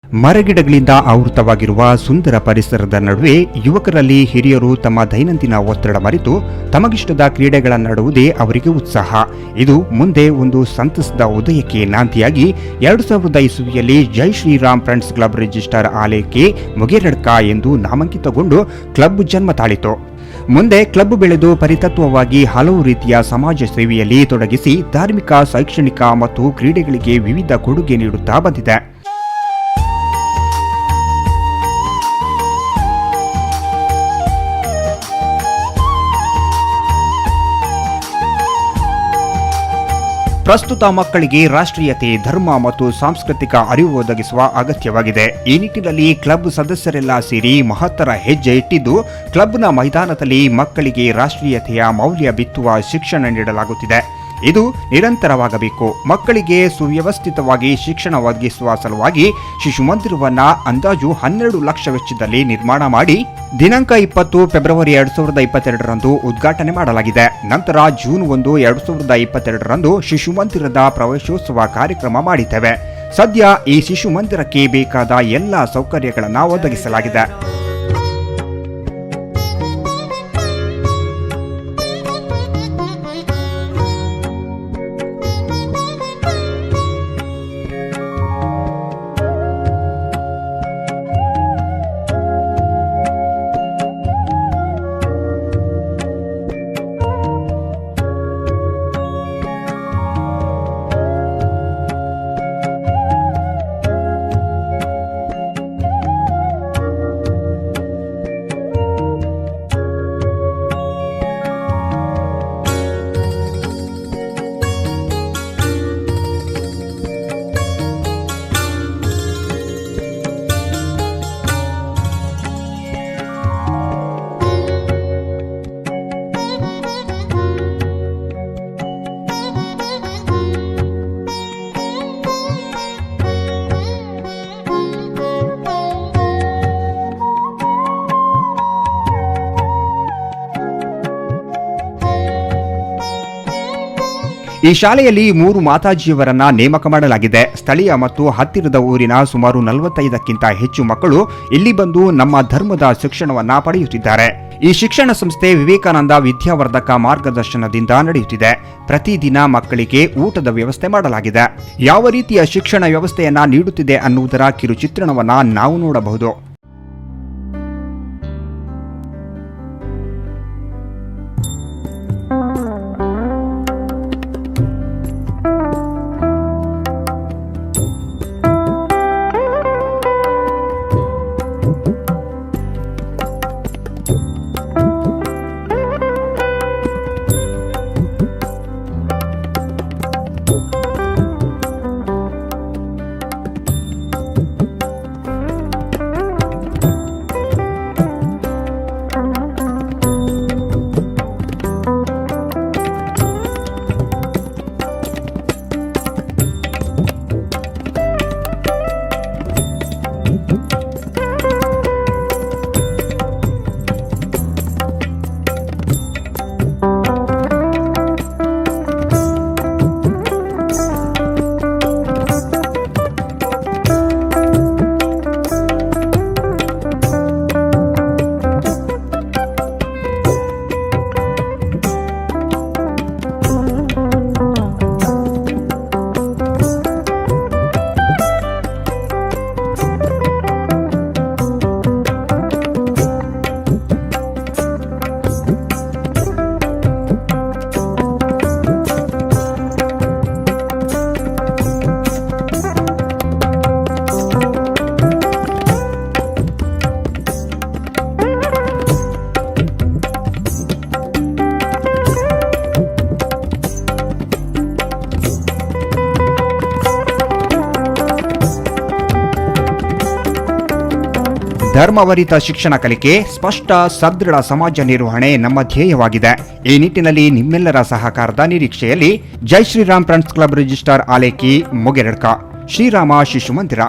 ಮರಗಿಡಗಳಿಂದ ಆವೃತವಾಗಿರುವ ಸುಂದರ ಪರಿಸರದ ನಡುವೆ ಯುವಕರಲ್ಲಿ ಹಿರಿಯರು ತಮ್ಮ ದೈನಂದಿನ ಒತ್ತಡ ಮರೆತು ತಮಗಿಷ್ಟದ ಕ್ರೀಡೆಗಳನ್ನಾಡುವುದೇ ಅವರಿಗೆ ಉತ್ಸಾಹ. ಇದು ಮುಂದೆ ಒಂದು ಸಂತಸದ ಉದಯಕ್ಕೆ ನಾಂದಿಯಾಗಿ 2000 ಇಸವಿಯಲ್ಲಿ ಜೈ ಶ್ರೀರಾಮ್ ಫ್ರೆಂಡ್ಸ್ ಕ್ಲಬ್ ರಿಜಿಸ್ಟರ್ ಆಲಯಕ್ಕೆ ಮುಗೆರಡ್ಕ ಎಂದು ನಾಮಾಂಕಿತಗೊಂಡು ಕ್ಲಬ್ ಜನ್ಮ ತಾಳಿತು. ಮುಂದೆ ಕ್ಲಬ್ ಬೆಳೆದು ಪರಿತತ್ವವಾಗಿ ಹಲವು ರೀತಿಯ ಸಮಾಜ ಸೇವೆಯಲ್ಲಿ ತೊಡಗಿಸಿ ಧಾರ್ಮಿಕ, ಶೈಕ್ಷಣಿಕ ಮತ್ತು ಕ್ರೀಡೆಗಳಿಗೆ ವಿವಿಧ ಕೊಡುಗೆ ನೀಡುತ್ತಾ ಬಂದಿದೆ. ಪ್ರಸ್ತುತ ಮಕ್ಕಳಿಗೆ ರಾಷ್ಟ್ರೀಯತೆ, ಧರ್ಮ ಮತ್ತು ಸಾಂಸ್ಕೃತಿಕ ಅರಿವು ಒದಗಿಸುವ ಅಗತ್ಯವಾಗಿದೆ. ಈ ನಿಟ್ಟಿನಲ್ಲಿ ಕ್ಲಬ್ ಸದಸ್ಯರೆಲ್ಲ ಸೇರಿ ಮಹತ್ತರ ಹೆಜ್ಜೆ ಇಟ್ಟಿದ್ದು, ಕ್ಲಬ್ನ ಮೈದಾನದಲ್ಲಿ ಮಕ್ಕಳಿಗೆ ರಾಷ್ಟ್ರೀಯತೆಯ ಮೌಲ್ಯ ಬಿತ್ತುವ ಶಿಕ್ಷಣ ನೀಡಲಾಗುತ್ತಿದೆ. ಇದು ನಿರಂತರವಾಗಬೇಕು. ಮಕ್ಕಳಿಗೆ ಸುವ್ಯವಸ್ಥಿತವಾಗಿ ಶಿಕ್ಷಣ ಒದಗಿಸುವ ಸಲುವಾಗಿ ಶಿಶು ಮಂದಿರವನ್ನ ಅಂದಾಜು 12 ಲಕ್ಷ ವೆಚ್ಚದಲ್ಲಿ ನಿರ್ಮಾಣ ಮಾಡಿ ದಿನಾಂಕ 20 ಫೆಬ್ರವರಿ 2022ರಂದು ಉದ್ಘಾಟನೆ ಮಾಡಲಾಗಿದೆ. ನಂತರ ಜೂನ್ 1, 2022ರಂದು ಶಿಶು ಮಂದಿರದ ಪ್ರವೇಶೋತ್ಸವ ಕಾರ್ಯಕ್ರಮ ಮಾಡಿದ್ದೇವೆ. ಸದ್ಯ ಈ ಶಿಶು ಮಂದಿರಕ್ಕೆ ಬೇಕಾದ ಎಲ್ಲ ಸೌಕರ್ಯಗಳನ್ನು ಒದಗಿಸಲಾಗಿದೆ. ಈ ಶಾಲೆಯಲ್ಲಿ 3 ಮಾತಾಜಿಯವರನ್ನ ನೇಮಕ ಮಾಡಲಾಗಿದೆ. ಸ್ಥಳೀಯ ಮತ್ತು ಹತ್ತಿರದ ಊರಿನ ಸುಮಾರು 45ಕ್ಕಿಂತ ಹೆಚ್ಚು ಮಕ್ಕಳು ಇಲ್ಲಿ ಬಂದು ನಮ್ಮ ಧರ್ಮದ ಶಿಕ್ಷಣವನ್ನ ಪಡೆಯುತ್ತಿದ್ದಾರೆ. ಈ ಶಿಕ್ಷಣ ಸಂಸ್ಥೆ ವಿವೇಕಾನಂದ ವಿದ್ಯಾವರ್ಧಕ ಮಾರ್ಗದರ್ಶನದಿಂದ ನಡೆಯುತ್ತಿದೆ. ಪ್ರತಿದಿನ ಮಕ್ಕಳಿಗೆ ಊಟದ ವ್ಯವಸ್ಥೆ ಮಾಡಲಾಗಿದೆ. ಯಾವ ರೀತಿಯ ಶಿಕ್ಷಣ ವ್ಯವಸ್ಥೆಯನ್ನ ನೀಡುತ್ತಿದೆ ಅನ್ನುವುದರ ಕಿರುಚಿತ್ರಣವನ್ನ ನಾವು ನೋಡಬಹುದು. ಧರ್ಮವರಿತ ಶಿಕ್ಷಣ ಕಲಿಕೆ, ಸ್ಪಷ್ಟ ಸದೃಢ ಸಮಾಜ ನಿರ್ವಹಣೆ ನಮ್ಮ ಧ್ಯೇಯವಾಗಿದೆ. ಈ ನಿಟ್ಟಿನಲ್ಲಿ ನಿಮ್ಮೆಲ್ಲರ ಸಹಕಾರದ ನಿರೀಕ್ಷೆಯಲ್ಲಿ ಜೈ ಶ್ರೀರಾಮ್ ಫ್ರೆಂಡ್ಸ್ ಕ್ಲಬ್ ರಿಜಿಸ್ಟರ್ ಆಲಯಕ್ಕೆ ಮುಗೆರಡ್ಕ ಶ್ರೀರಾಮ ಶಿಶು ಮಂದಿರ